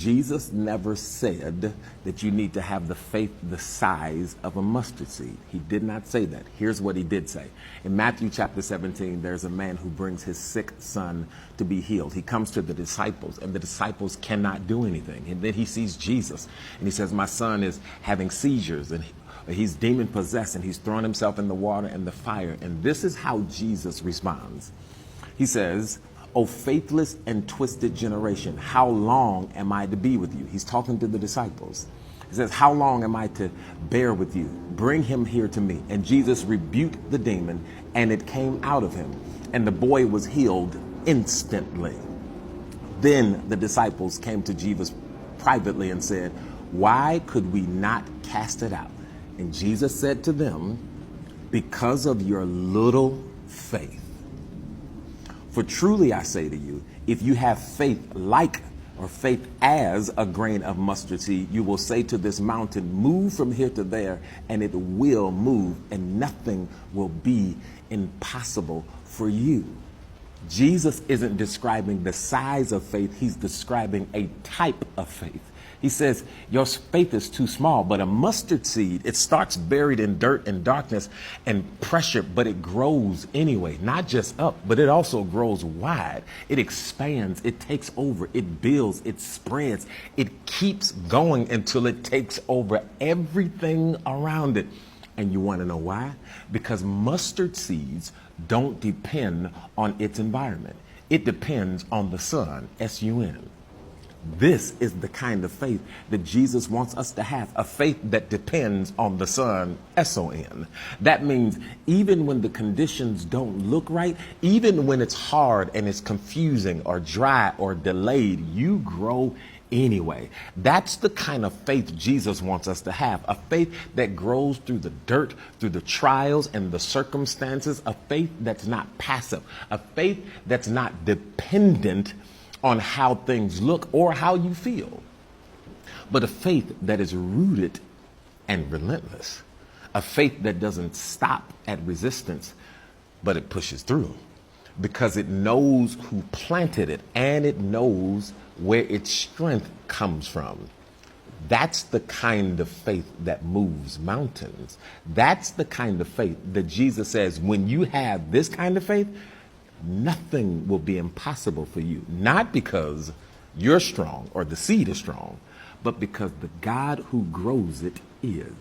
Jesus never said that you need to have the faith the size of a mustard seed. He did not say that. Here's what he did say. In Matthew chapter 17, there's a man who brings his sick son to be healed. He comes to the disciples, and the disciples cannot do anything. And then he sees Jesus, and he says, my son is having seizures, and he's demon possessed, and he's throwing himself in the water and the fire. And this is how Jesus responds. He says, "O faithless and twisted generation, how long am I to be with you?" He's talking to the disciples. He says, "How long am I to bear with you? Bring him here to me." And Jesus rebuked the demon, and it came out of him, and the boy was healed instantly. Then the disciples came to Jesus privately and said, "Why could we not cast it out?" And Jesus said to them, "Because of your little faith. For truly I say to you, if you have faith like or faith as a grain of mustard seed, you will say to this mountain, move from here to there, and it will move, and nothing will be impossible for you." Jesus isn't describing the size of faith. He's describing a type of faith. He says, your faith is too small, but a mustard seed, it starts buried in dirt and darkness and pressure, but it grows anyway, not just up, but it also grows wide. It expands, it takes over, it builds, it spreads, it keeps going until it takes over everything around it. And you want to know why? Because mustard seeds don't depend on its environment. It depends on the sun, S-U-N. This is the kind of faith that Jesus wants us to have, a faith that depends on the Son, S-O-N. That means even when the conditions don't look right, even when it's hard and it's confusing or dry or delayed, you grow anyway. That's the kind of faith Jesus wants us to have, a faith that grows through the dirt, through the trials and the circumstances, a faith that's not passive, a faith that's not dependent on how things look or how you feel, but a faith that is rooted and relentless, a faith that doesn't stop at resistance, but it pushes through because it knows who planted it and it knows where its strength comes from. That's the kind of faith that moves mountains. That's the kind of faith that Jesus says, when you have this kind of faith, nothing will be impossible for you. Not because you're strong or the seed is strong, but because the God who grows it is.